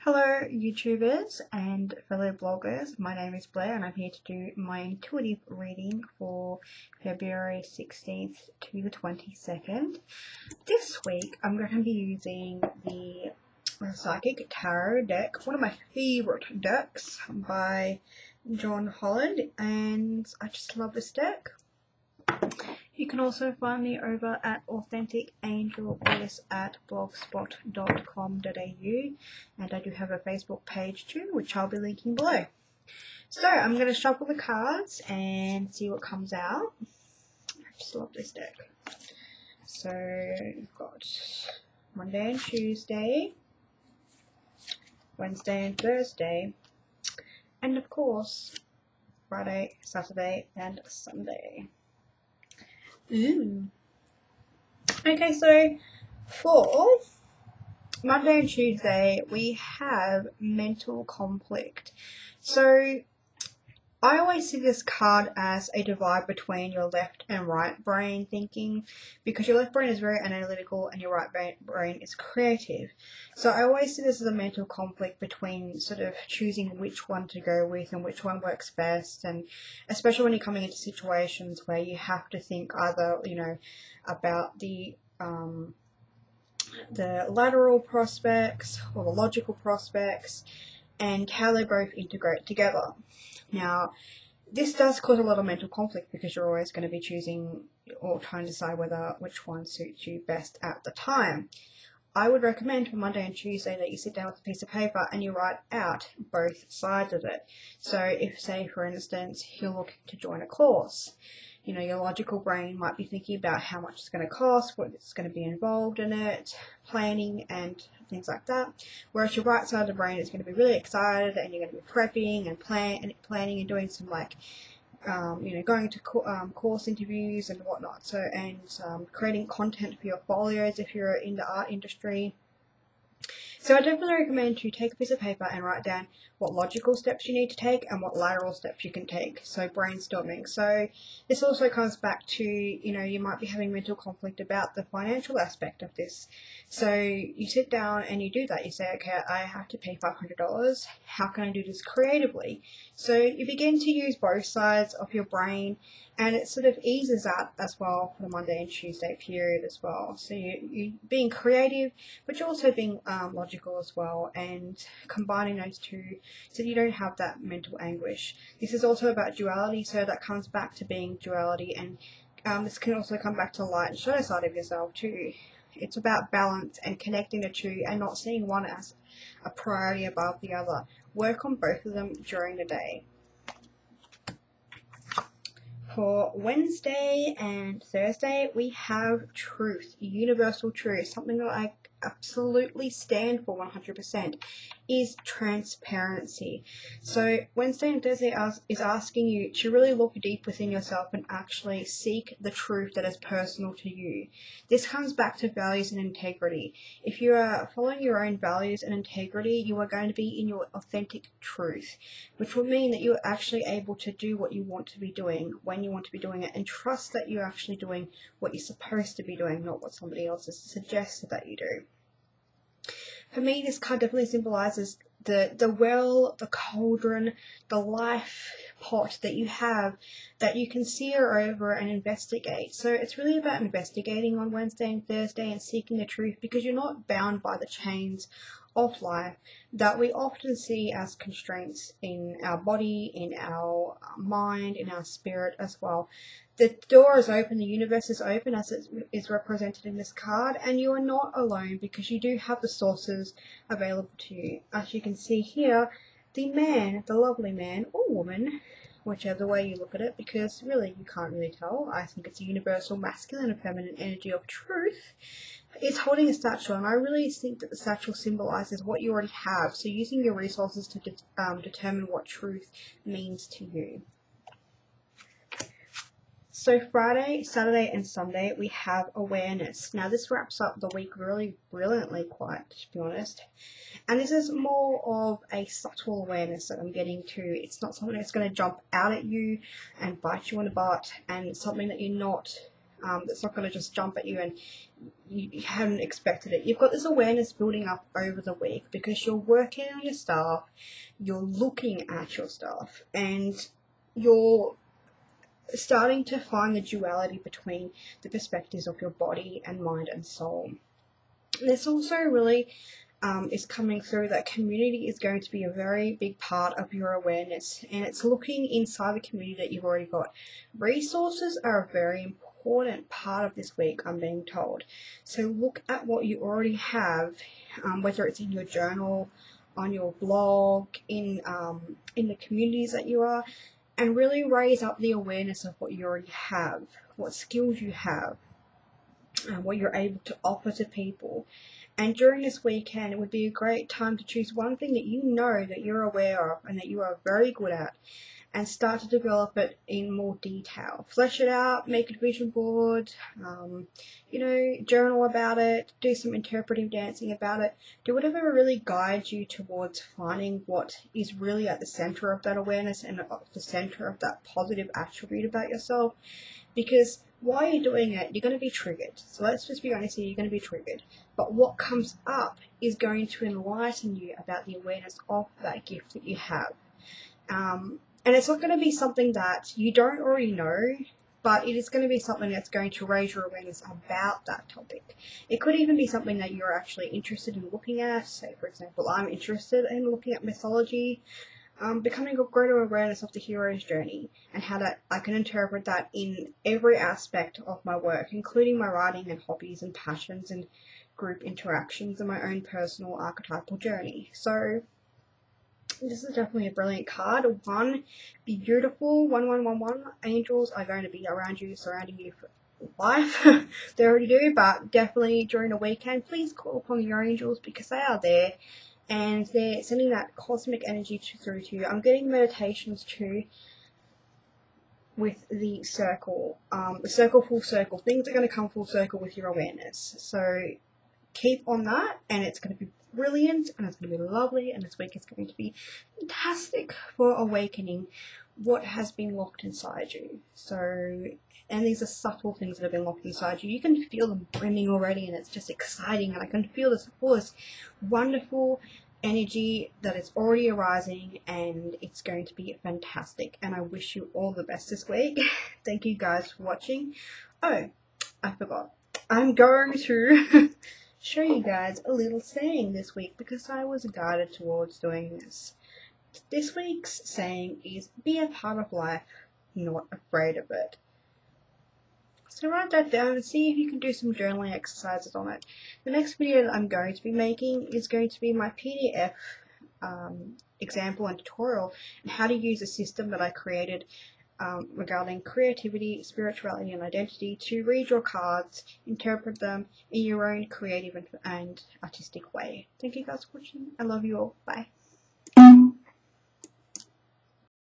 Hello YouTubers and fellow bloggers, my name is Blair and I'm here to do my intuitive reading for February 16th to the 22nd. This week I'm going to be using the Psychic Tarot deck, one of my favourite decks by John Holland, and I just love this deck. You can also find me over at AuthenticAngelVoice at blogspot.com.au, and I do have a Facebook page too, which I'll be linking below. So I'm going to shuffle the cards and see what comes out. I just love this deck. So we've got Monday and Tuesday, Wednesday and Thursday, and of course Friday, Saturday and Sunday. Ooh. Okay, so for Monday and Tuesday we have mental conflict. So I always see this card as a divide between your left and right brain thinking, because your left brain is very analytical and your right brain is creative. So I always see this as a mental conflict between sort of choosing which one to go with and which one works best, and especially when you're coming into situations where you have to think either, about the lateral prospects or the logical prospects and how they both integrate together. Now, this does cause a lot of mental conflict because you're always going to be choosing or trying to decide which one suits you best at the time. I would recommend for Monday and Tuesday that you sit down with a piece of paper and you write out both sides of it. So if, say, for instance, you're looking to join a course, your logical brain might be thinking about how much it's going to cost, what it's going to be involved in it, planning and things like that. Whereas your right side of the brain is going to be really excited and you're going to be prepping and planning and doing some going to course interviews and whatnot. So creating content for your folios if you're in the art industry. So I definitely recommend you take a piece of paper and write down what logical steps you need to take and what lateral steps you can take. So brainstorming. So this also comes back to, you might be having mental conflict about the financial aspect of this. So you sit down and you do that. You say, okay, I have to pay $500. How can I do this creatively? So you begin to use both sides of your brain, and it sort of eases out as well for the Monday and Tuesday period as well. So you're being creative, but you're also being logical as well, and combining those two so you don't have that mental anguish. This is also about duality, so that comes back to being duality, and this can also come back to light and shadow side of yourself too. It's about balance and connecting the two and not seeing one as a priority above the other. Work on both of them during the day. For Wednesday and Thursday, we have truth, universal truth, something that I absolutely stand for 100%, is transparency. So Wednesday and Thursday is asking you to really look deep within yourself and actually seek the truth that is personal to you. This comes back to values and integrity. If you are following your own values and integrity, you are going to be in your authentic truth, which will mean that you're actually able to do what you want to be doing when you want to be doing it, and trust that you're actually doing what you're supposed to be doing, not what somebody else has suggested that you do. For me, this card definitely symbolizes the well, the cauldron, the life pot that you have, that you can sear over and investigate. So it's really about investigating on Wednesday and Thursday and seeking the truth, because you're not bound by the chains of life that we often see as constraints in our body, in our mind, in our spirit as well. The door is open, the universe is open as it is represented in this card, and you are not alone because you do have the sources available to you. As you can see here, the man, the lovely man or woman, whichever way you look at it, because really you can't really tell. I think it's a universal masculine and feminine energy of truth. Is holding a satchel, and I really think that the satchel symbolizes what you already have. So using your resources to determine what truth means to you. So Friday, Saturday and Sunday we have awareness. Now this wraps up the week really brilliantly, quite to be honest. And this is more of a subtle awareness that I'm getting to. It's not something that's going to jump out at you and bite you in the butt, and something that you're not that's not going to just jump at you and you haven't expected it. You've got this awareness building up over the week because you're working on your stuff, you're looking at your stuff, and you're starting to find the duality between the perspectives of your body and mind and soul. This also really is coming through that community is going to be a very big part of your awareness, and it's looking inside the community that you've already got. Resources are a very important part of this week, I'm being told. So look at what you already have, whether it's in your journal, on your blog, in the communities that you are, and really raise up the awareness of what you already have, what skills you have, what you're able to offer to people. And during this weekend, it would be a great time to choose one thing that you know that you're aware of and that you are very good at, and start to develop it in more detail. Flesh it out, make a vision board, journal about it, do some interpretive dancing about it. Do whatever really guides you towards finding what is really at the center of that awareness and at the center of that positive attribute about yourself. Because while you're doing it, you're going to be triggered. So let's just be honest here, you're going to be triggered. But what comes up is going to enlighten you about the awareness of that gift that you have. And it's not going to be something that you don't already know, but it is going to be something that's going to raise your awareness about that topic. It could even be something that you're actually interested in looking at. Say, for example, I'm interested in looking at mythology, becoming a greater awareness of the hero's journey and how that I can interpret that in every aspect of my work, including my writing and hobbies and passions and group interactions and my own personal archetypal journey. So this is definitely a brilliant card. Be beautiful. 1111. Angels are going to be around you, surrounding you for life. They already do, but definitely during the weekend, please call upon your angels because they are there and they're sending that cosmic energy through to you. I'm getting meditations too with the circle. The circle, full circle. Things are going to come full circle with your awareness. So keep on that, and it's going to be brilliant, and it's going to be lovely, and this week is going to be fantastic for awakening what has been locked inside you. So, and these are subtle things that have been locked inside you. You can feel them brimming already, and it's just exciting, and I can feel this wonderful energy that is already arising, and it's going to be fantastic, and I wish you all the best this week. Thank you guys for watching. Oh, I forgot. I'm going to show you guys a little saying this week because I was guided towards doing this. This week's saying is, be a part of life, not afraid of it. So write that down and see if you can do some journaling exercises on it. The next video that I'm going to be making is going to be my PDF example and tutorial on how to use a system that I created regarding creativity, spirituality and identity to read your cards, interpret them in your own creative and artistic way. Thank you guys for watching. I love you all. Bye.